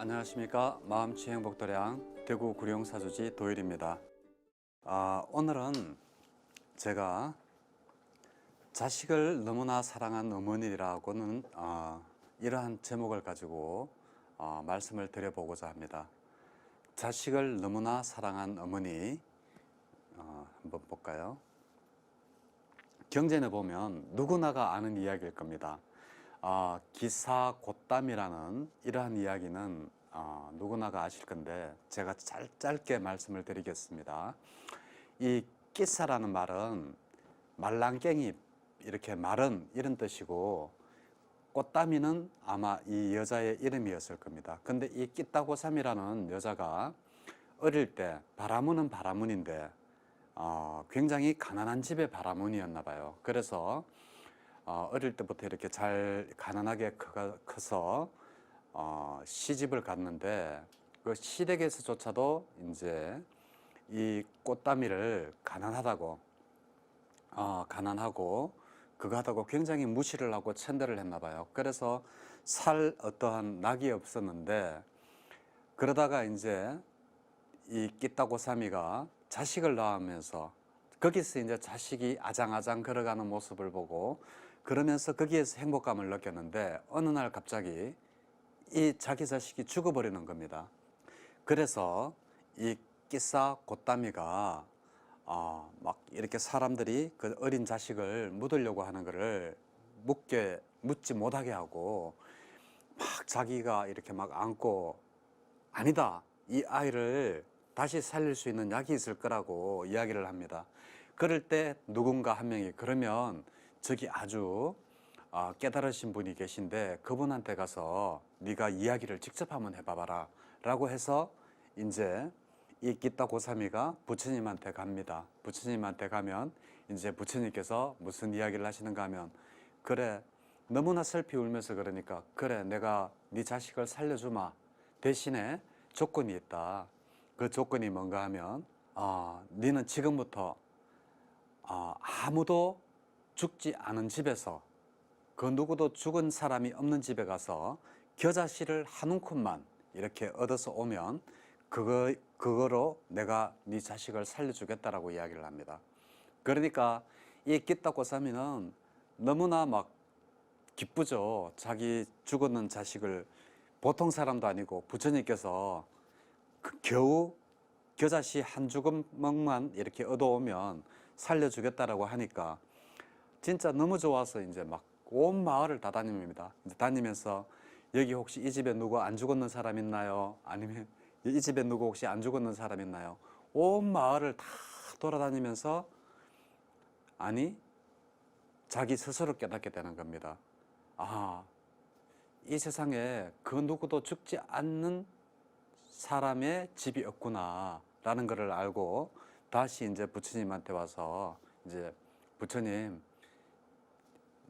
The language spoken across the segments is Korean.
안녕하십니까. 마음치행복도량 대구 구룡사주지 도일입니다. 오늘은 제가 자식을 너무나 사랑한 어머니라고는 이러한 제목을 가지고 말씀을 드려보고자 합니다. 자식을 너무나 사랑한 어머니, 한번 볼까요? 경전에 보면 누구나가 아는 이야기일 겁니다. 기사곶담이라는 이러한 이야기는 누구나가 아실 건데 제가 짧게 말씀을 드리겠습니다. 이 끼사라는 말은 말랑깽이, 이렇게 마른 이런 뜻이고, 꽃다미는 아마 이 여자의 이름이었을 겁니다. 근데 이 끼따고삼이라는 여자가 어릴 때 바라문은 바라문인데 굉장히 가난한 집의 바라문이었나 봐요. 그래서 어릴 때부터 이렇게 잘 가난하게 커서 시집을 갔는데, 그 시댁에서조차도 이제 이 꽃다미를 가난하고 그거 하다고 굉장히 무시를 하고 천대를 했나 봐요. 그래서 살 어떠한 낙이 없었는데, 그러다가 이제 이 끼따고삼이가 자식을 낳으면서 거기서 이제 자식이 아장아장 걸어가는 모습을 보고 그러면서 거기에서 행복감을 느꼈는데, 어느 날 갑자기 이 자기 자식이 죽어버리는 겁니다. 그래서 이 끼싸곶담이가 막 이렇게 사람들이 그 어린 자식을 묻으려고 하는 거를 묻지 못하게 하고 막 자기가 이렇게 막 안고, 아니다, 이 아이를 다시 살릴 수 있는 약이 있을 거라고 이야기를 합니다. 그럴 때 누군가 한 명이, 그러면 저기 아주 깨달으신 분이 계신데 그분한테 가서 네가 이야기를 직접 한번 해봐봐라 라고 해서 이제 이 끼따고삼이가 부처님한테 갑니다. 부처님한테 가면 이제 부처님께서 무슨 이야기를 하시는가 하면, 그래, 너무나 슬피 울면서 그러니까, 그래, 내가 네 자식을 살려주마. 대신에 조건이 있다. 그 조건이 뭔가 하면 너는 지금부터 아무도 죽지 않은 집에서, 그 누구도 죽은 사람이 없는 집에 가서 겨자씨를 한 움큼만 이렇게 얻어서 오면 그거로 내가 네 자식을 살려주겠다라고 이야기를 합니다. 그러니까 이 끼따고삼이는 너무나 막 기쁘죠. 자기 죽었는 자식을, 보통 사람도 아니고 부처님께서 겨우 겨자씨 한 주먹만 이렇게 얻어오면 살려주겠다라고 하니까 진짜 너무 좋아서 이제 막 온 마을을 다 다닙니다. 다니면서 여기 혹시 이 집에 누구 안 죽었는 사람 있나요? 아니면 이 집에 누구 혹시 안 죽었는 사람 있나요? 온 마을을 다 돌아다니면서 아니 자기 스스로 깨닫게 되는 겁니다. 이 세상에 그 누구도 죽지 않는 사람의 집이 없구나 라는 것을 알고 다시 이제 부처님한테 와서 이제 부처님,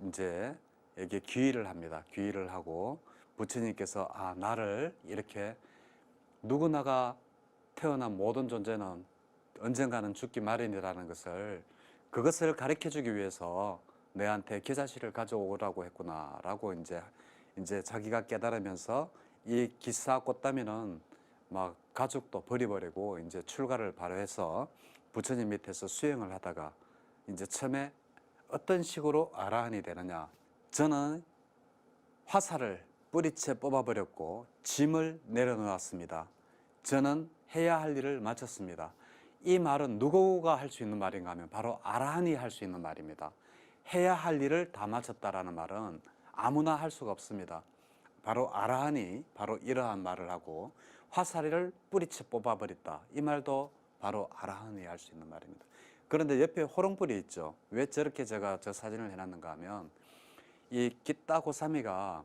이제 여기에 귀의를 합니다. 귀의를 하고 부처님께서 나를 이렇게, 누구나가 태어난 모든 존재는 언젠가는 죽기 마련이라는 것을, 그것을 가르쳐 주기 위해서 내한테 겨자씨를 가져오라고 했구나 라고 이제 자기가 깨달으면서 이 기사곶담이는 막 가족도 버려버리고 이제 출가를 바로 해서 부처님 밑에서 수행을 하다가 이제 처음에 어떤 식으로 아라한이 되느냐, 저는 화살을 뿌리채 뽑아버렸고 짐을 내려놓았습니다. 저는 해야 할 일을 마쳤습니다. 이 말은 누구가 할 수 있는 말인가 하면 바로 아라한이 할 수 있는 말입니다. 해야 할 일을 다 마쳤다라는 말은 아무나 할 수가 없습니다. 바로 아라한이 바로 이러한 말을 하고, 화살을 뿌리채 뽑아버렸다, 이 말도 바로 아라한이 할 수 있는 말입니다. 그런데 옆에 호롱불이 있죠. 왜 저렇게 제가 저 사진을 해놨는가 하면, 이 끼따고삼이가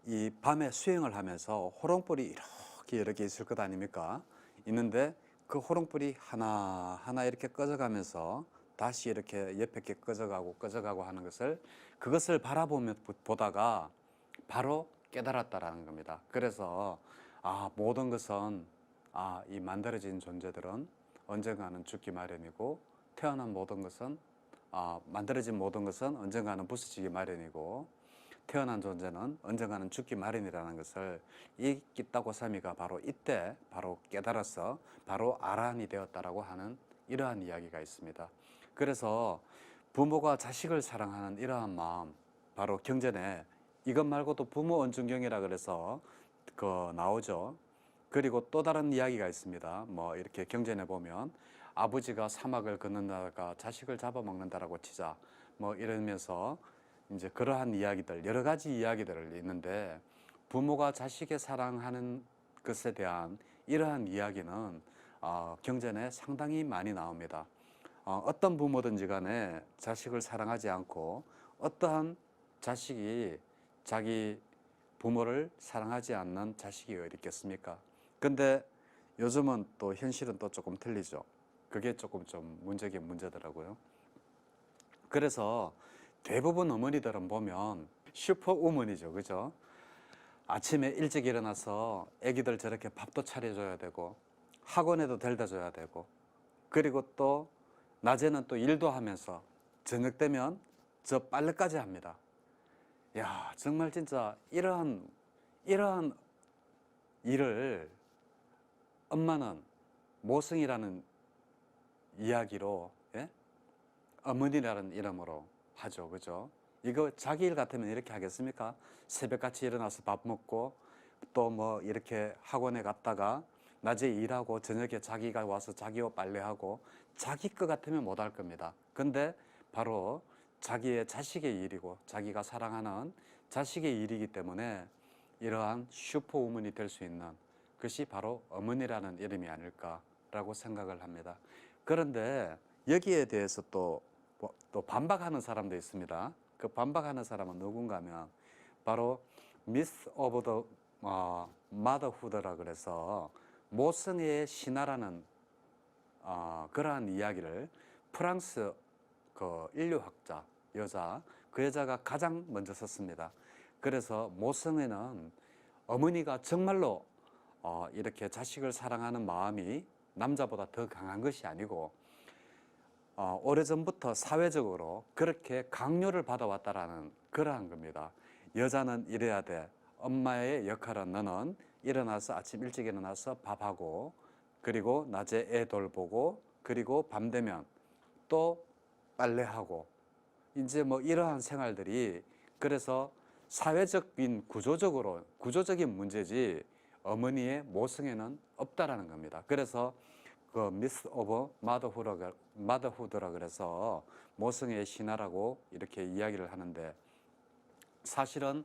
이 밤에 수행을 하면서 호롱불이 이렇게 여러 개 있을 것 아닙니까? 있는데 그 호롱불이 하나하나 이렇게 꺼져가면서 다시 이렇게 옆에 게 꺼져가고 하는 것을, 그것을 보다가 바로 깨달았다라는 겁니다. 그래서 모든 것은 이 만들어진 존재들은 언젠가는 죽기 마련이고, 태어난 모든 것은 만들어진 모든 것은 언젠가는 부서지기 마련이고, 태어난 존재는 언젠가는 죽기 마련이라는 것을 이 끼따고사미가 바로 이때 바로 깨달아서 바로 아라한이 되었다라고 하는 이러한 이야기가 있습니다. 그래서 부모가 자식을 사랑하는 이러한 마음, 바로 경전에 이것 말고도 부모 언중경이라 그래서 나오죠. 그리고 또 다른 이야기가 있습니다. 뭐 이렇게 경전에 보면 아버지가 사막을 건넌다가 자식을 잡아먹는다라고 치자, 뭐 이러면서 이제 그러한 이야기들, 여러 가지 이야기들을 있는데, 부모가 자식의 사랑하는 것에 대한 이러한 이야기는 경전에 상당히 많이 나옵니다. 어떤 부모든지 간에 자식을 사랑하지 않고 어떠한 자식이 자기 부모를 사랑하지 않는 자식이 어디 있겠습니까? 근데 요즘은 또 현실은 또 조금 틀리죠. 그게 조금 좀 문제긴 문제더라고요. 그래서 대부분 어머니들은 보면 슈퍼우먼이죠. 그죠? 아침에 일찍 일어나서 애기들 저렇게 밥도 차려줘야 되고 학원에도 데려다 줘야 되고, 그리고 또 낮에는 또 일도 하면서 저녁 되면 저 빨래까지 합니다. 야, 정말 진짜 이러한 일을 엄마는 모성이라는 이야기로, 예? 어머니라는 이름으로 하죠. 그죠? 이거 자기 일 같으면 이렇게 하겠습니까? 새벽같이 일어나서 밥 먹고 또 뭐 이렇게 학원에 갔다가 낮에 일하고 저녁에 자기가 와서 자기 옷 빨래하고, 자기 것 같으면 못 할 겁니다. 근데 바로 자기의 자식의 일이고 자기가 사랑하는 자식의 일이기 때문에 이러한 슈퍼우먼이 될 수 있는 것이 바로 어머니라는 이름이 아닐까라고 생각을 합니다. 그런데 여기에 대해서 또 반박하는 사람도 있습니다. 그 반박하는 사람은 누군가 하면 바로 Myth of the Motherhood라 그래서 모성애의 신화라는 그러한 이야기를 프랑스 그 인류학자 여자, 그 여자가 가장 먼저 썼습니다. 그래서 모성애는 어머니가 정말로 이렇게 자식을 사랑하는 마음이 남자보다 더 강한 것이 아니고 오래전부터 사회적으로 그렇게 강요를 받아왔다라는 그러한 겁니다. 여자는 이래야 돼. 엄마의 역할은 너는 일어나서 아침 일찍 일어나서 밥하고, 그리고 낮에 애 돌보고, 그리고 밤 되면 또 빨래하고, 이제 뭐 이러한 생활들이, 그래서 사회적인 구조적인 문제지 어머니의 모성애는 없다라는 겁니다. 그래서 그 미스 오브 마더후드라 그래서 모성애의 신화라고 이렇게 이야기를 하는데, 사실은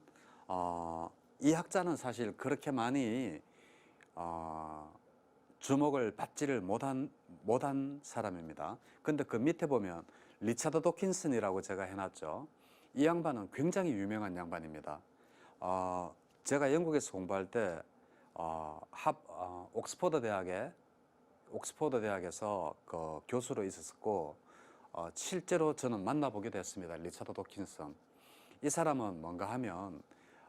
이 학자는 사실 그렇게 많이 주목을 받지를 못한 사람입니다. 근데 그 밑에 보면 리차드 도킨슨이라고 제가 해놨죠. 이 양반은 굉장히 유명한 양반입니다. 제가 영국에서 공부할 때 옥스퍼드 대학에서 그 교수로 있었고, 실제로 저는 만나보게 됐습니다. 리차드 도킨슨. 이 사람은 뭔가 하면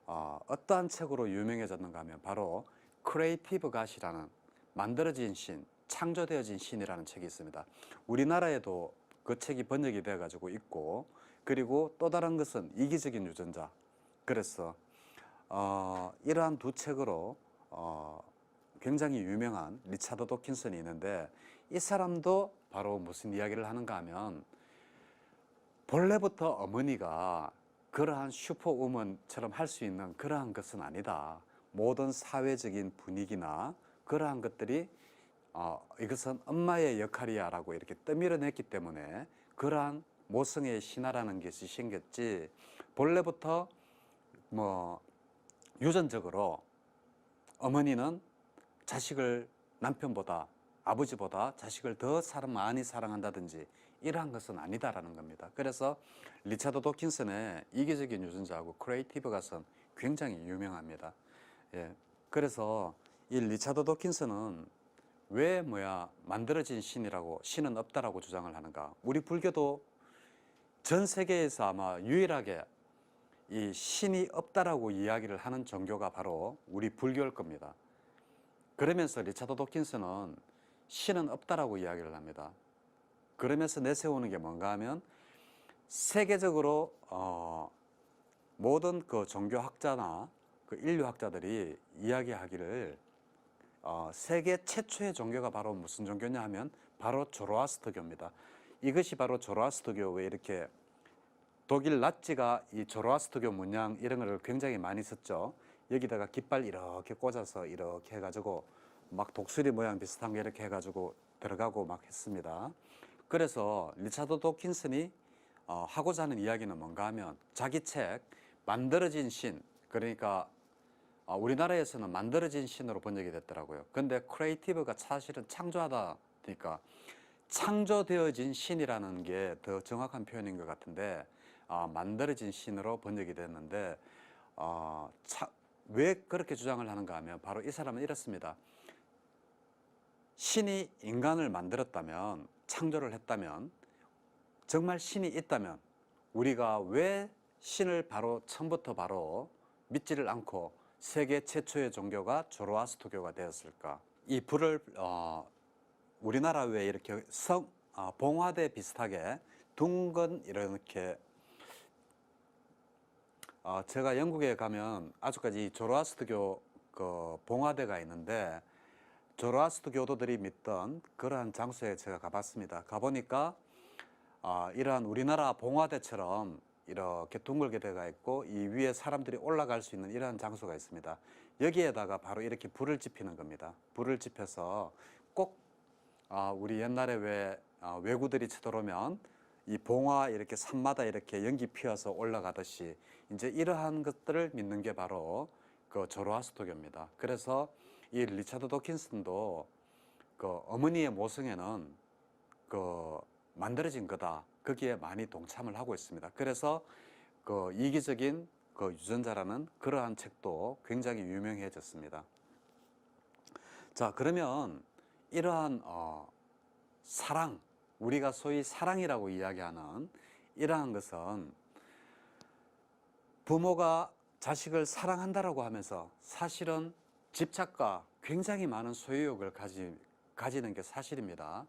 어떠한 책으로 유명해졌는가 하면 바로 크리에이티브 갓이라는, 만들어진 신, 창조되어진 신이라는 책이 있습니다. 우리나라에도 그 책이 번역이 되어 가지고 있고, 그리고 또 다른 것은 이기적인 유전자. 그래서 이러한 두 책으로 굉장히 유명한 리차드 도킨슨이 있는데, 이 사람도 바로 무슨 이야기를 하는가 하면, 본래부터 어머니가 그러한 슈퍼우먼처럼 할 수 있는 그러한 것은 아니다. 모든 사회적인 분위기나 그러한 것들이 이것은 엄마의 역할이야 라고 이렇게 떠밀어냈기 때문에 그러한 모성애의 신화라는 것이 생겼지, 본래부터 뭐 유전적으로 어머니는 자식을 남편보다, 아버지보다 자식을 더 많이 사랑한다든지 이러한 것은 아니다라는 겁니다. 그래서 리차드 도킨슨의 이기적인 유전자하고 크리에이티브 갓은 굉장히 유명합니다. 예. 그래서 이 리차드 도킨슨은 왜 만들어진 신이라고, 신은 없다라고 주장을 하는가? 우리 불교도 전 세계에서 아마 유일하게 이 신이 없다라고 이야기를 하는 종교가 바로 우리 불교일 겁니다. 그러면서 리차드 도킨슨은 신은 없다라고 이야기를 합니다. 그러면서 내세우는 게 뭔가 하면, 세계적으로 모든 그 종교학자나 그 인류학자들이 이야기하기를 세계 최초의 종교가 바로 무슨 종교냐 하면 바로 조로아스터교입니다. 이것이 바로 조로아스터교에 이렇게 독일 나치가 이 조로아스터교 문양 이런 거를 굉장히 많이 썼죠. 여기다가 깃발 이렇게 꽂아서 이렇게 해가지고 막 독수리 모양 비슷한 거 이렇게 해가지고 들어가고 막 했습니다. 그래서 리차드 도킨슨이 하고자 하는 이야기는 뭔가 하면 자기 책 만들어진 신, 그러니까 우리나라에서는 만들어진 신으로 번역이 됐더라고요. 근데 크리에이티브가 사실은 창조하다 그러니까 창조되어진 신이라는 게 더 정확한 표현인 것 같은데 만들어진 신으로 번역이 됐는데 왜 그렇게 주장을 하는가 하면 바로 이 사람은 이렇습니다. 신이 인간을 만들었다면, 창조를 했다면, 정말 신이 있다면 우리가 왜 신을 바로 처음부터 바로 믿지를 않고 세계 최초의 종교가 조로아스터교가 되었을까? 이 불을 우리나라 왜 이렇게 봉화대 비슷하게 둥근 이렇게 제가 영국에 가면 아직까지 조로아스터교 그 봉화대가 있는데 조로아스터 교도들이 믿던 그러한 장소에 제가 가봤습니다. 가보니까 이러한 우리나라 봉화대처럼 이렇게 둥글게 되어 있고 이 위에 사람들이 올라갈 수 있는 이러한 장소가 있습니다. 여기에다가 바로 이렇게 불을 지피는 겁니다. 불을 지펴서 꼭 우리 옛날에 왜 왜구들이 쳐들어오면 이 봉화 이렇게 산마다 이렇게 연기 피어서 올라가듯이 이제 이러한 것들을 믿는 게 바로 그 조로아스터교입니다. 그래서 이 리차드 도킨슨도 그 어머니의 모성애는 그 만들어진 거다. 거기에 많이 동참을 하고 있습니다. 그래서 그 이기적인 그 유전자라는 그러한 책도 굉장히 유명해졌습니다. 자, 그러면 이러한 사랑, 우리가 소위 사랑이라고 이야기하는 이러한 것은 부모가 자식을 사랑한다라고 하면서 사실은 집착과 굉장히 많은 소유욕을 가지는 게 사실입니다.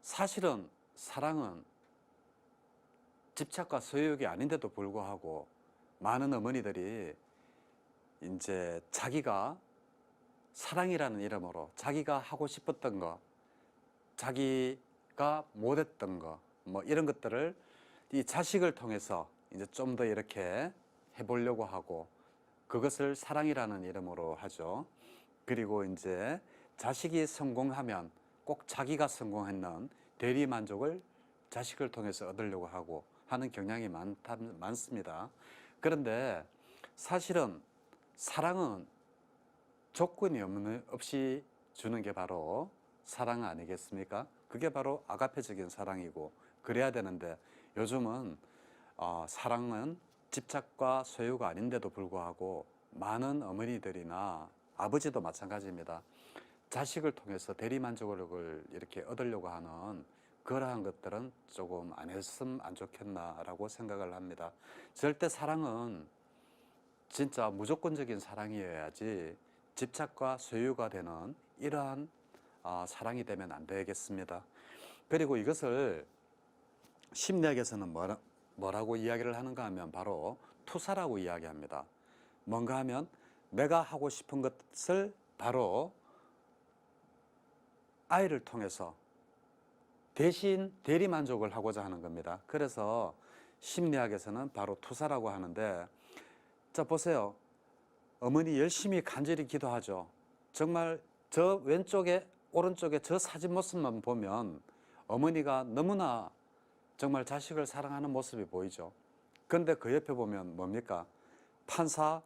사실은 사랑은 집착과 소유욕이 아닌데도 불구하고 많은 어머니들이 이제 자기가 사랑이라는 이름으로 자기가 하고 싶었던 거, 자기가 못했던 거, 뭐 이런 것들을 이 자식을 통해서 이제 좀 더 이렇게 해보려고 하고 그것을 사랑이라는 이름으로 하죠. 그리고 이제 자식이 성공하면 꼭 자기가 성공했는 대리 만족을 자식을 통해서 얻으려고 하고 하는 경향이 많습니다. 그런데 사실은 사랑은 조건이 없이 주는 게 바로 사랑 아니겠습니까? 그게 바로 아가페적인 사랑이고 그래야 되는데 요즘은 사랑은 집착과 소유가 아닌데도 불구하고 많은 어머니들이나 아버지도 마찬가지입니다. 자식을 통해서 대리만족을 이렇게 얻으려고 하는 그러한 것들은 조금 안 했으면 안 좋겠나라고 생각을 합니다. 절대 사랑은 진짜 무조건적인 사랑이어야지 집착과 소유가 되는 이러한 사랑이 되면 안 되겠습니다. 그리고 이것을 심리학에서는 뭐라고 이야기를 하는가 하면 바로 투사라고 이야기합니다. 뭔가 하면 내가 하고 싶은 것을 바로 아이를 통해서 대신 대리만족을 하고자 하는 겁니다. 그래서 심리학에서는 바로 투사라고 하는데 자 보세요. 어머니 열심히 간절히 기도하죠. 정말 저 왼쪽에 오른쪽에 저 사진 모습만 보면 어머니가 너무나 정말 자식을 사랑하는 모습이 보이죠. 그런데 그 옆에 보면 뭡니까? 판사,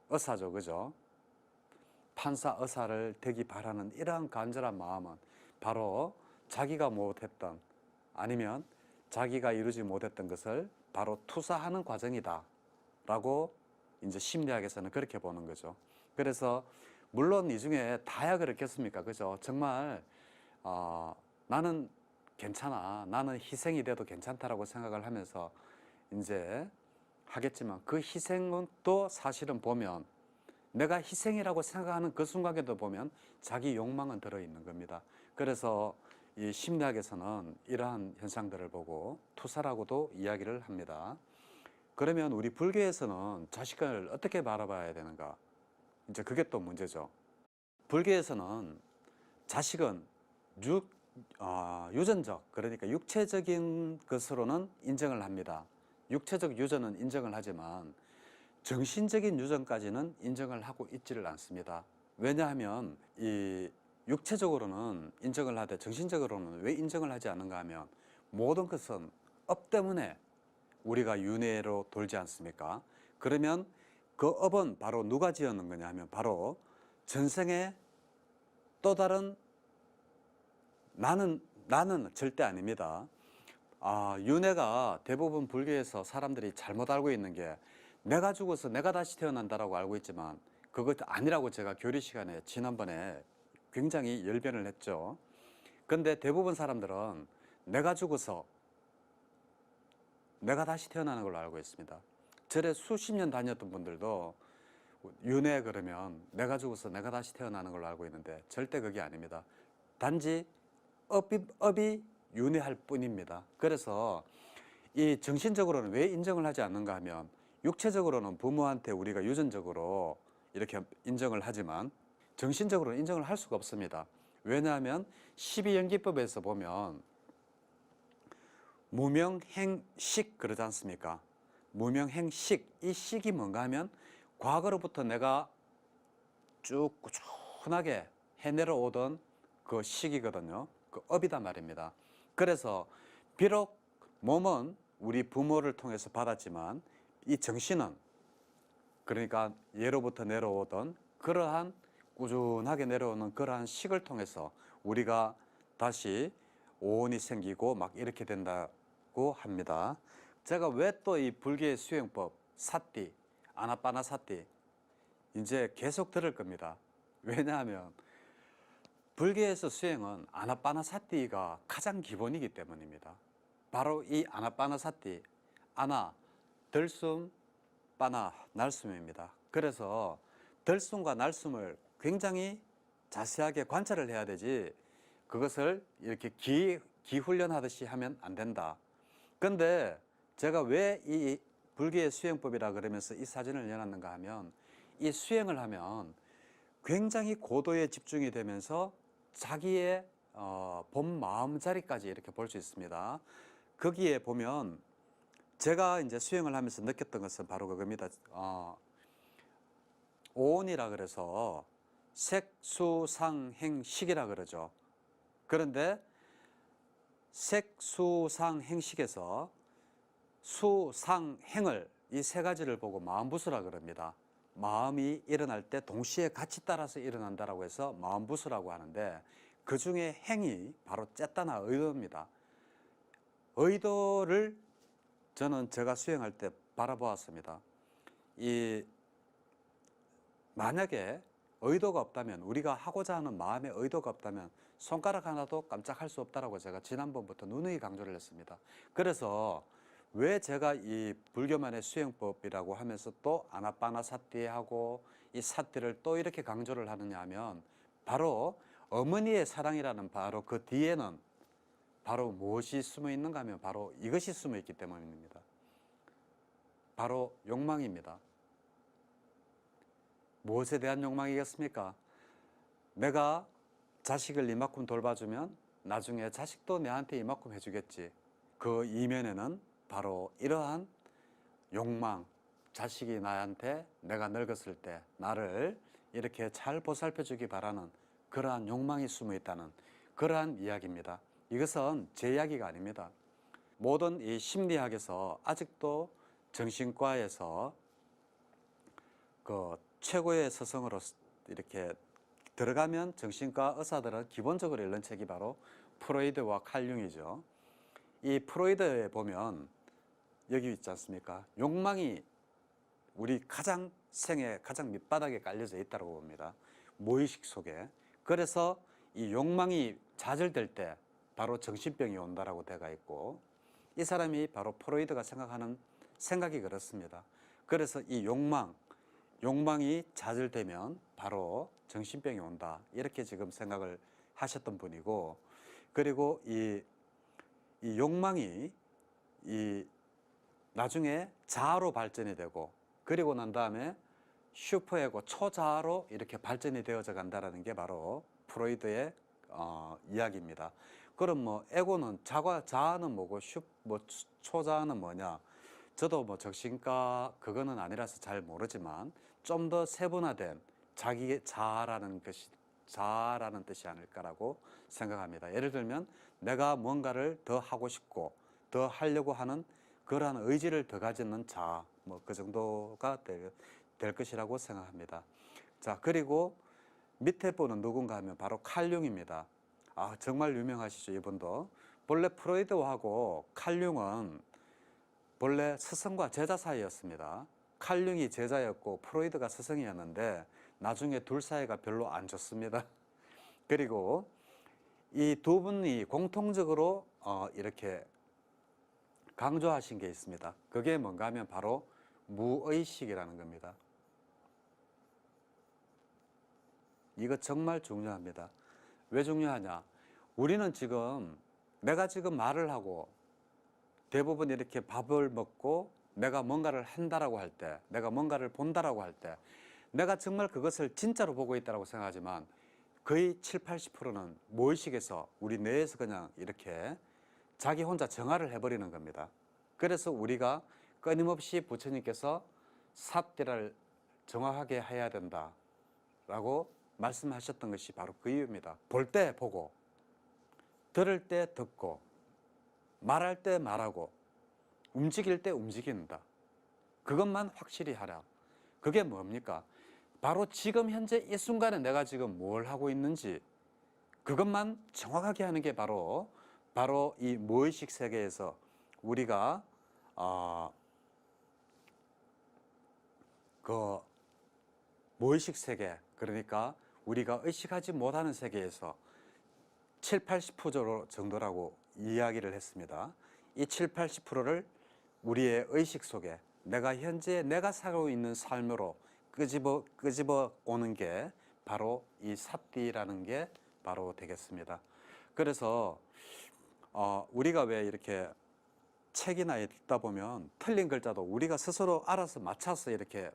의사죠. 그죠? 판사, 의사를 되기 바라는 이러한 간절한 마음은 바로 자기가 못했던 아니면 자기가 이루지 못했던 것을 바로 투사하는 과정이다 라고 이제 심리학에서는 그렇게 보는 거죠. 그래서 물론 이 중에 다야 그렇겠습니까? 그죠? 정말 나는 괜찮아. 나는 희생이 돼도 괜찮다라고 생각을 하면서 이제 하겠지만 그 희생은 또 사실은 보면 내가 희생이라고 생각하는 그 순간에도 보면 자기 욕망은 들어있는 겁니다. 그래서 이 심리학에서는 이러한 현상들을 보고 투사라고도 이야기를 합니다. 그러면 우리 불교에서는 자식을 어떻게 바라봐야 되는가? 이제 그게 또 문제죠. 불교에서는 자식은 유전적, 그러니까 육체적인 것으로는 인정을 합니다. 육체적 유전은 인정을 하지만 정신적인 유전까지는 인정을 하고 있지를 않습니다. 왜냐하면 이 육체적으로는 인정을 하되 정신적으로는 왜 인정을 하지 않는가 하면 모든 것은 업 때문에 우리가 윤회로 돌지 않습니까? 그러면 그 업은 바로 누가 지었는 거냐 하면 바로 전생에 또 다른 나는 절대 아닙니다. 윤회가 대부분 불교에서 사람들이 잘못 알고 있는 게 내가 죽어서 내가 다시 태어난다라고 알고 있지만 그것 아니라고 제가 교리 시간에 지난번에 굉장히 열변을 했죠. 근데 대부분 사람들은 내가 죽어서 내가 다시 태어나는 걸로 알고 있습니다. 절에 수십 년 다녔던 분들도 윤회 그러면 내가 죽어서 내가 다시 태어나는 걸로 알고 있는데 절대 그게 아닙니다. 단지 업이 윤회할 뿐입니다. 그래서 이 정신적으로는 왜 인정을 하지 않는가 하면 육체적으로는 부모한테 우리가 유전적으로 이렇게 인정을 하지만 정신적으로는 인정을 할 수가 없습니다. 왜냐하면 12연기법에서 보면 무명행식 그러지 않습니까? 무명행식, 이 식이 뭔가 하면 과거로부터 내가 쭉 꾸준하게 해내려 오던 그 식이거든요. 그 업이단 말입니다. 그래서 비록 몸은 우리 부모를 통해서 받았지만 이 정신은 그러니까 예로부터 내려오던 그러한 꾸준하게 내려오는 그러한 식을 통해서 우리가 다시 오온이 생기고 막 이렇게 된다고 합니다. 제가 왜 또 이 불교의 수행법 사띠, 아나빠나 사띠 이제 계속 들을 겁니다. 왜냐하면 불교에서 수행은 아나빠나 사띠가 가장 기본이기 때문입니다. 바로 이 아나빠나 사띠, 아나, 들숨, 빠나, 날숨입니다. 그래서 들숨과 날숨을 굉장히 자세하게 관찰을 해야 되지 그것을 이렇게 기훈련하듯이 하면 안 된다. 근데 제가 왜 이 불교의 수행법이라 그러면서 이 사진을 내놨는가 하면 이 수행을 하면 굉장히 고도에 집중이 되면서 자기의 본 마음자리까지 이렇게 볼 수 있습니다. 거기에 보면 제가 이제 수행을 하면서 느꼈던 것은 바로 그겁니다. 오온이라 그래서 색수상행식이라 그러죠. 그런데 색수상행식에서 수상행을 이 세 가지를 보고 마음부수라 그럽니다. 마음이 일어날 때 동시에 같이 따라서 일어난다라고 해서 마음부수라고 하는데 그 중에 행이 바로 쨌다나 의도입니다. 의도를 저는 제가 수행할 때 바라보았습니다. 만약에 의도가 없다면 우리가 하고자 하는 마음의 의도가 없다면 손가락 하나도 깜짝할 수 없다라고 제가 지난번부터 누누이 강조를 했습니다. 그래서 왜 제가 이 불교만의 수행법이라고 하면서 또 아나빠나 사띠하고 이 사띠를 또 이렇게 강조를 하느냐 하면 바로 어머니의 사랑이라는 바로 그 뒤에는 바로 무엇이 숨어 있는가 하면 바로 이것이 숨어 있기 때문입니다. 바로 욕망입니다. 무엇에 대한 욕망이겠습니까? 내가 자식을 이만큼 돌봐주면 나중에 자식도 내한테 이만큼 해주겠지. 그 이면에는 바로 이러한 욕망, 자식이 나한테 내가 늙었을 때 나를 이렇게 잘 보살펴주기 바라는 그러한 욕망이 숨어 있다는 그러한 이야기입니다. 이것은 제 이야기가 아닙니다. 모든 이 심리학에서 아직도 정신과에서 그 최고의 스승으로 이렇게 들어가면 정신과 의사들은 기본적으로 읽는 책이 바로 프로이드와 칼융이죠. 이 프로이드에 보면 여기 있지 않습니까? 욕망이 우리 생의 가장 밑바닥에 깔려져 있다고 봅니다. 무의식 속에. 그래서 이 욕망이 좌절될 때 바로 정신병이 온다라고 되어 있고 이 사람이 바로 프로이드가 생각하는 생각이 그렇습니다. 그래서 이 욕망이 좌절되면 바로 정신병이 온다. 이렇게 지금 생각을 하셨던 분이고 그리고 이 욕망이 이 나중에 자아로 발전이 되고, 그리고 난 다음에 슈퍼에고 초자아로 이렇게 발전이 되어져 간다라는 게 바로 프로이드의 이야기입니다. 그럼 뭐 에고는 자아는 뭐고 초자아는 뭐냐? 저도 뭐 정신과 그거는 아니라서 잘 모르지만 좀 더 세분화된 자기의 자아라는 뜻이 아닐까라고 생각합니다. 예를 들면 내가 뭔가를 더 하고 싶고 더 하려고 하는 그러한 의지를 더 가지는 자아, 뭐 그 정도가 될 것이라고 생각합니다. 자, 그리고 밑에 분은 누군가 하면 바로 칼융입니다. 아, 정말 유명하시죠, 이분도. 본래 프로이드하고 칼융은 본래 스승과 제자 사이였습니다. 칼융이 제자였고 프로이드가 스승이었는데 나중에 둘 사이가 별로 안 좋습니다. 그리고 이 두 분이 공통적으로 이렇게 강조하신 게 있습니다. 그게 뭔가 하면 바로 무의식이라는 겁니다. 이거 정말 중요합니다. 왜 중요하냐? 우리는 지금 내가 지금 말을 하고 대부분 이렇게 밥을 먹고 내가 뭔가를 한다라고 할 때, 내가 뭔가를 본다라고 할 때, 내가 정말 그것을 진짜로 보고 있다고 생각하지만 거의 7, 80%는 무의식에서 우리 뇌에서 그냥 이렇게 자기 혼자 정화를 해버리는 겁니다. 그래서 우리가 끊임없이 부처님께서 삿대를 정확하게 해야 된다라고 말씀하셨던 것이 바로 그 이유입니다. 볼 때 보고, 들을 때 듣고, 말할 때 말하고, 움직일 때 움직인다. 그것만 확실히 하라. 그게 뭡니까? 바로 지금 현재 이 순간에 내가 지금 뭘 하고 있는지 그것만 정확하게 하는 게 바로 이 무의식 세계에서 우리가 그 무의식 세계, 그러니까 우리가 의식하지 못하는 세계에서 7, 80% 정도라고 이야기를 했습니다. 이 7, 80%를 우리의 의식 속에 내가 살고 있는 삶으로 끄집어 오는 게 바로 이 삿디라는 게 바로 되겠습니다. 그래서 우리가 왜 이렇게 책이나 읽다 보면 틀린 글자도 우리가 스스로 알아서 맞춰서 이렇게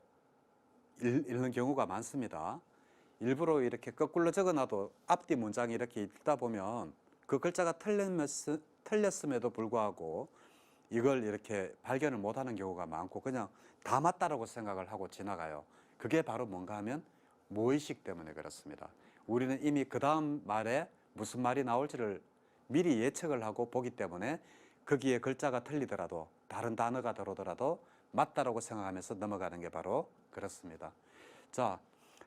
읽는 경우가 많습니다. 일부러 이렇게 거꾸로 적어놔도 앞뒤 문장이 이렇게 읽다 보면 그 글자가 틀렸음에도 불구하고 이걸 이렇게 발견을 못하는 경우가 많고 그냥 다 맞다라고 생각을 하고 지나가요. 그게 바로 뭔가 하면 무의식 때문에 그렇습니다. 우리는 이미 그 다음 말에 무슨 말이 나올지를 미리 예측을 하고 보기 때문에 거기에 글자가 틀리더라도 다른 단어가 들어오더라도 맞다라고 생각하면서 넘어가는 게 바로 그렇습니다. 자,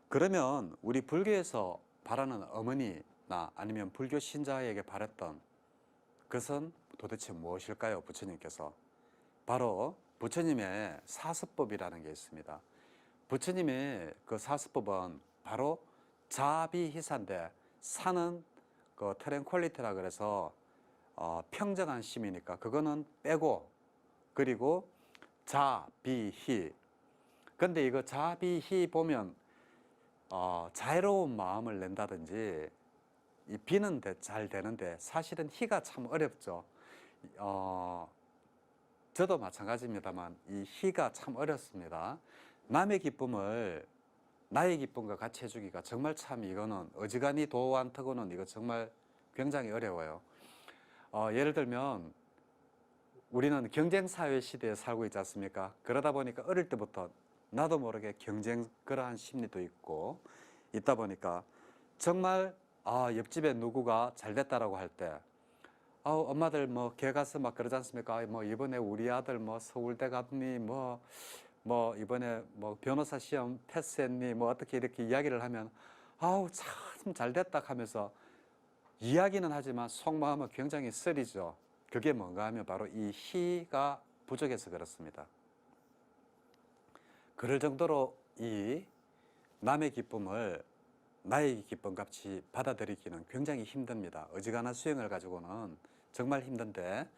그러면 우리 불교에서 바라는 어머니나 아니면 불교 신자에게 바랬던 그것은 도대체 무엇일까요? 부처님께서 바로 부처님의 사습법이라는 게 있습니다. 부처님의 그 사습법은 바로 자비희사인데 사는 그 트랭퀄리티라 그래서 평정한 심이니까 그거는 빼고, 그리고 자비희. 근데 이거 자비희 보면 자애로운 마음을 낸다든지 이 비는 잘 되는데 사실은 희가 참 어렵죠. 저도 마찬가지입니다만 이 희가 참 어렵습니다. 남의 기쁨을 나의 기쁨과 같이 해주기가 정말 참 이거는 어지간히 도 안 트고는 이거 정말 굉장히 어려워요. 예를 들면 우리는 경쟁사회 시대에 살고 있지 않습니까? 그러다 보니까 어릴 때부터 나도 모르게 그러한 심리도 있고 있다 보니까 정말 옆집에 누구가 잘 됐다라고 할 때 엄마들 뭐 걔 가서 막 그러지 않습니까? 뭐 이번에 우리 아들 뭐 서울대 갔니 뭐 이번에 뭐 변호사 시험 패스했니 뭐 어떻게 이렇게 이야기를 하면 참 잘 됐다 하면서 이야기는 하지만 속마음은 굉장히 쓰리죠. 그게 뭔가 하면 바로 이 희가 부족해서 그렇습니다. 그럴 정도로 이 남의 기쁨을 나의 기쁨 같이 받아들이기는 굉장히 힘듭니다. 어지간한 수행을 가지고는 정말 힘든데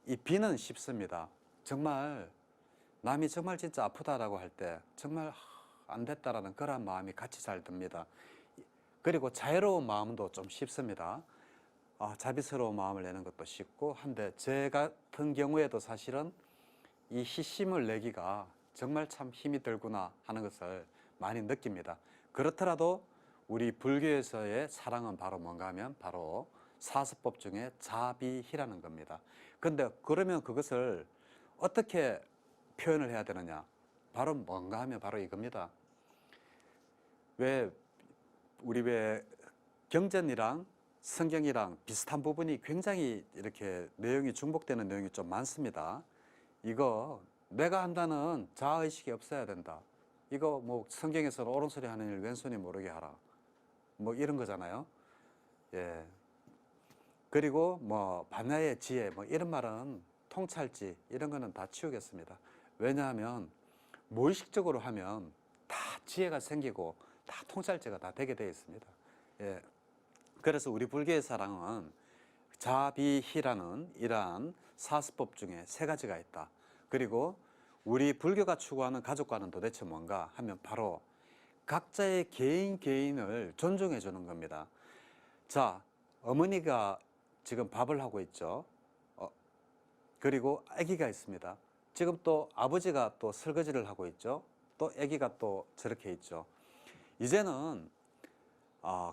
이 비는 쉽습니다. 정말 남이 정말 진짜 아프다라고 할 때 정말 안 됐다라는 그런 마음이 같이 잘 듭니다. 그리고 자애로운 마음도 좀 쉽습니다. 자비스러운 마음을 내는 것도 쉽고 한데, 제 같은 경우에도 사실은 이 희심을 내기가 정말 참 힘이 들구나 하는 것을 많이 느낍니다. 그렇더라도 우리 불교에서의 사랑은 바로 뭔가 하면 바로 사스법 중에 자비희라는 겁니다. 근데 그러면 그것을 어떻게 표현을 해야 되느냐? 바로 뭔가 하면 바로 이겁니다. 왜 경전이랑 성경이랑 비슷한 부분이 굉장히 이렇게 내용이 중복되는 내용이 좀 많습니다. 이거 내가 한다는 자아의식이 없어야 된다. 이거 뭐 성경에서는 옳은소리 하는 일 왼손이 모르게 하라. 뭐 이런 거잖아요. 예. 그리고 뭐 반야의 지혜 뭐 이런 말은 통찰지 이런 거는 다 치우겠습니다. 왜냐하면 무의식적으로 하면 다 지혜가 생기고 다 통찰지가 다 되게 되어 있습니다. 예. 그래서 우리 불교의 사랑은 자비희라는 이러한 사스법 중에 세 가지가 있다. 그리고 우리 불교가 추구하는 가족과는 도대체 뭔가 하면 바로 각자의 개인을 존중해 주는 겁니다. 자, 어머니가 지금 밥을 하고 있죠. 그리고 아기가 있습니다. 지금 또 아버지가 또 설거지를 하고 있죠. 또 아기가 또 저렇게 있죠. 이제는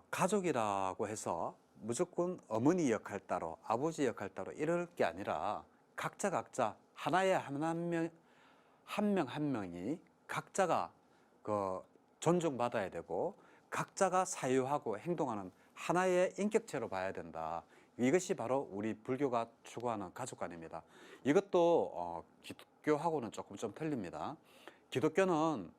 가족이라고 해서 무조건 어머니 역할 따로 아버지 역할 따로 이럴 게 아니라 각자 하나의 한 명 한 명이 각자가 그 존중받아야 되고 각자가 사유하고 행동하는 하나의 인격체로 봐야 된다. 이것이 바로 우리 불교가 추구하는 가족관입니다. 이것도 기독교하고는 조금 좀 틀립니다. 기독교는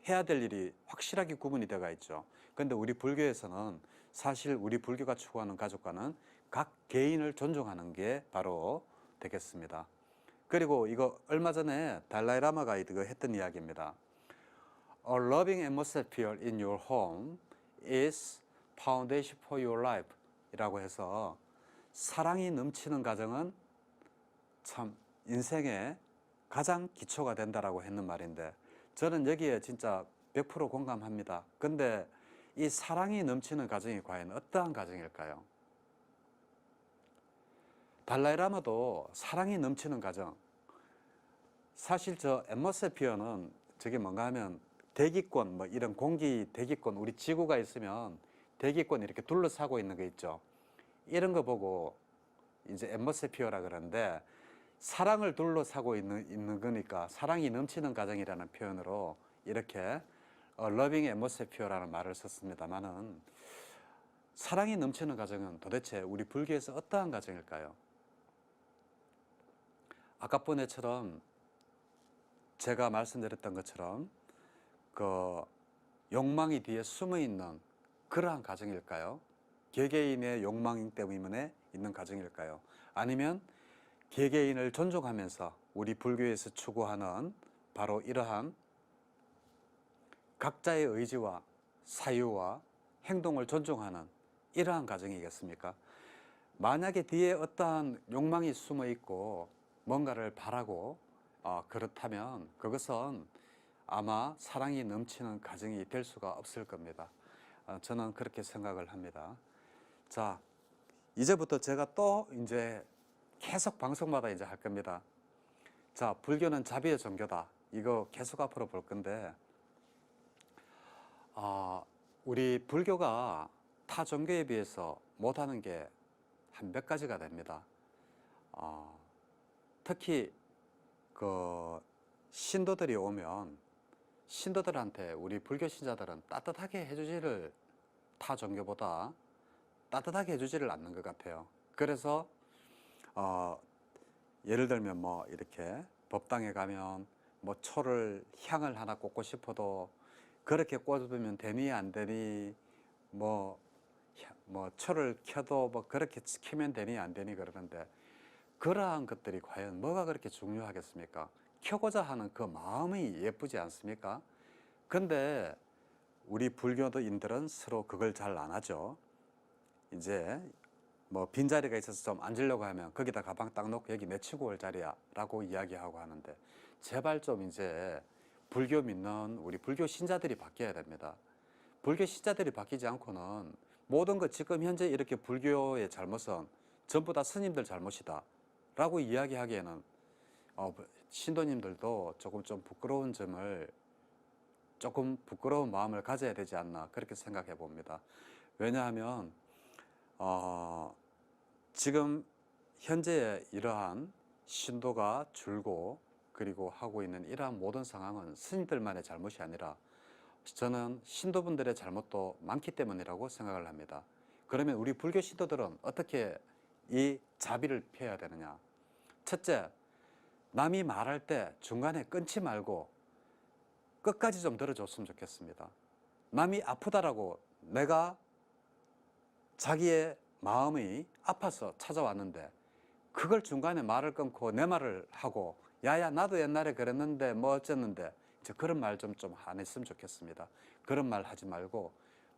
해야 될 일이 확실하게 구분이 되어 있죠. 그런데 우리 불교에서는 사실 우리 불교가 추구하는 가족과는 각 개인을 존중하는 게 바로 되겠습니다. 그리고 이거 얼마 전에 달라이 라마가 이거 했던 이야기입니다. A loving atmosphere in your home is foundation for your life 이라고 해서 사랑이 넘치는 가정은 참 인생의 가장 기초가 된다라고 했는 말인데 저는 여기에 진짜 100% 공감합니다. 근데 이 사랑이 넘치는 가정이 과연 어떠한 가정일까요? 달라이 라마도 사랑이 넘치는 가정. 사실 저 앰모스피어는 저게 뭔가 하면 대기권 뭐 이런 공기 대기권 우리 지구가 있으면 대기권 이렇게 둘러싸고 있는 거 있죠. 이런 거 보고 이제 앰모스피어라 그러는데 사랑을 둘러싸고 있는 거니까 사랑이 넘치는 가정이라는 표현으로 이렇게 러빙 앰모스피어라는 말을 썼습니다만은 사랑이 넘치는 가정은 도대체 우리 불교에서 어떠한 가정일까요? 아까 번에처럼 제가 말씀드렸던 것처럼 그 욕망이 뒤에 숨어 있는 그러한 가정일까요? 개개인의 욕망 때문에 있는 가정일까요? 아니면 개개인을 존중하면서 우리 불교에서 추구하는 바로 이러한 각자의 의지와 사유와 행동을 존중하는 이러한 가정이겠습니까? 만약에 뒤에 어떠한 욕망이 숨어 있고 뭔가를 바라고 그렇다면 그것은 아마 사랑이 넘치는 가정이 될 수가 없을 겁니다. 저는 그렇게 생각을 합니다. 자, 이제부터 제가 또 이제 계속 방송마다 이제 할 겁니다. 자, 불교는 자비의 종교다. 이거 계속 앞으로 볼 건데, 우리 불교가 타 종교에 비해서 못하는 게 한 몇 가지가 됩니다. 특히 그 신도들이 오면 신도들한테 우리 불교 신자들은 따뜻하게 해주지를 타 종교보다 따뜻하게 해주지를 않는 것 같아요. 그래서 예를 들면 뭐 이렇게 법당에 가면 뭐 초를 향을 하나 꽂고 싶어도 그렇게 꽂으면 되니 안 되니 뭐 초를 켜도 뭐 그렇게 켜면 되니 안 되니 그러는데 그러한 것들이 과연 뭐가 그렇게 중요하겠습니까? 켜고자 하는 그 마음이 예쁘지 않습니까? 근데 우리 불교도인들은 서로 그걸 잘 안 하죠. 이제 뭐 빈자리가 있어서 좀 앉으려고 하면 거기다 가방 딱 놓고 여기 내 친구 올 자리야 라고 이야기하고 하는데 제발 좀 이제 불교 믿는 우리 불교 신자들이 바뀌어야 됩니다. 불교 신자들이 바뀌지 않고는 모든 것 지금 현재 이렇게 불교의 잘못은 전부 다 스님들 잘못이다 라고 이야기하기에는 신도님들도 조금 좀 부끄러운 점을 조금 부끄러운 마음을 가져야 되지 않나 그렇게 생각해 봅니다. 왜냐하면 지금 현재의 이러한 신도가 줄고 그리고 하고 있는 이러한 모든 상황은 스님들만의 잘못이 아니라 저는 신도분들의 잘못도 많기 때문이라고 생각을 합니다. 그러면 우리 불교 신도들은 어떻게 이 자비를 펴야 되느냐? 첫째, 남이 말할 때 중간에 끊지 말고 끝까지 좀 들어줬으면 좋겠습니다. 남이 아프다라고 내가 자기의 마음이 아파서 찾아왔는데 그걸 중간에 말을 끊고 내 말을 하고 야야 나도 옛날에 그랬는데 뭐 어쨌는데 이제 그런 말 좀 안 했으면 좋겠습니다. 그런 말 하지 말고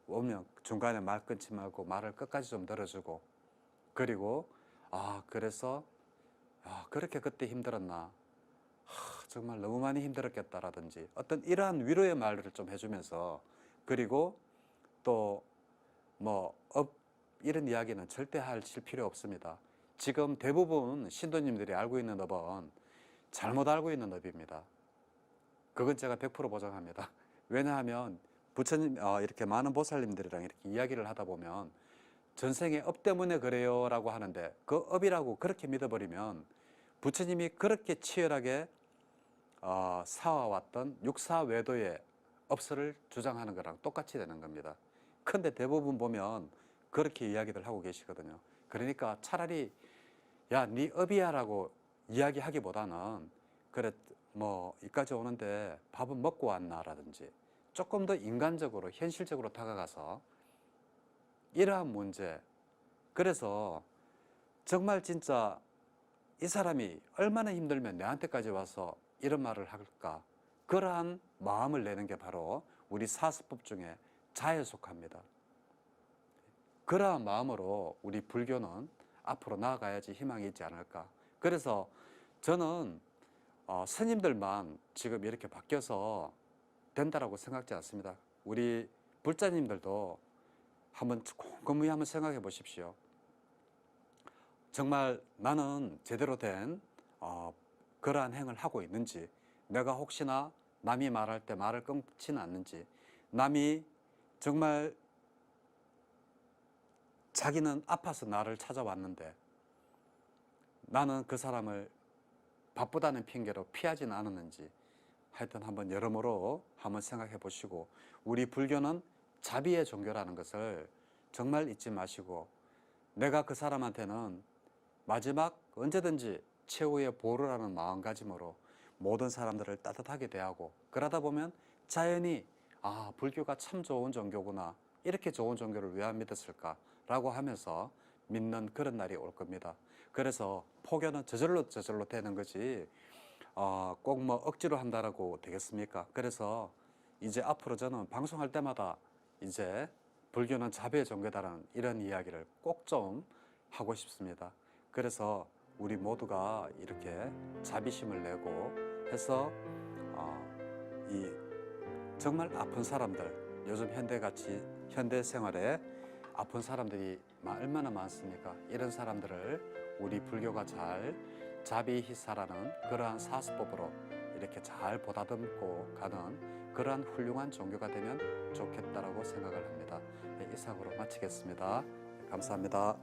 오면 중간에 말 끊지 말고 말을 끝까지 좀 들어주고 그리고 그래서 그렇게 그때 힘들었나 정말 너무 많이 힘들었겠다라든지 어떤 이러한 위로의 말을 좀 해주면서 그리고 또 뭐 이런 이야기는 절대 하실 필요 없습니다. 지금 대부분 신도님들이 알고 있는 업은 잘못 알고 있는 업입니다. 그건 제가 100% 보장합니다. 왜냐하면 부처님 이렇게 많은 보살님들이랑 이렇게 이야기를 하다 보면 전생의 업 때문에 그래요 라고 하는데 그 업이라고 그렇게 믿어버리면 부처님이 그렇게 치열하게 사와왔던 육사외도의 업설을 주장하는 거랑 똑같이 되는 겁니다. 근데 대부분 보면 그렇게 이야기들 하고 계시거든요. 그러니까 차라리 야, 네 업이야 라고 이야기하기보다는 그래 뭐 이까지 오는데 밥은 먹고 왔나 라든지 조금 더 인간적으로 현실적으로 다가가서 이러한 문제 그래서 정말 진짜 이 사람이 얼마나 힘들면 내한테까지 와서 이런 말을 할까 그러한 마음을 내는 게 바로 우리 사스법 중에 자에 속합니다. 그러한 마음으로 우리 불교는 앞으로 나아가야지 희망이 있지 않을까. 그래서 저는 스님들만 지금 이렇게 바뀌어서 된다라고 생각지 않습니다. 우리 불자님들도 한번 곰곰이 한번 생각해 보십시오. 정말 나는 제대로 된 그러한 행을 하고 있는지 내가 혹시나 남이 말할 때 말을 끊지는 않는지 남이 정말 자기는 아파서 나를 찾아왔는데 나는 그 사람을 바쁘다는 핑계로 피하지는 않았는지 하여튼 한번 여러모로 한번 생각해 보시고 우리 불교는 자비의 종교라는 것을 정말 잊지 마시고 내가 그 사람한테는 마지막 언제든지 최후의 보루라는 마음가짐으로 모든 사람들을 따뜻하게 대하고 그러다 보면 자연히 불교가 참 좋은 종교구나 이렇게 좋은 종교를 왜 안 믿었을까 라고 하면서 믿는 그런 날이 올 겁니다. 그래서 포교는 저절로 되는 거지 꼭 뭐 억지로 한다라고 되겠습니까? 그래서 이제 앞으로 저는 방송할 때마다 이제 불교는 자비의 종교다라는 이런 이야기를 꼭 좀 하고 싶습니다. 그래서 우리 모두가 이렇게 자비심을 내고 해서 이 정말 아픈 사람들 요즘 현대 생활에 아픈 사람들이 얼마나 많습니까? 이런 사람들을 우리 불교가 잘 자비희사라는 그러한 사수법으로 이렇게 잘 보다듬고 가는 그러한 훌륭한 종교가 되면 좋겠다라고 생각을 합니다. 이상으로 마치겠습니다. 감사합니다.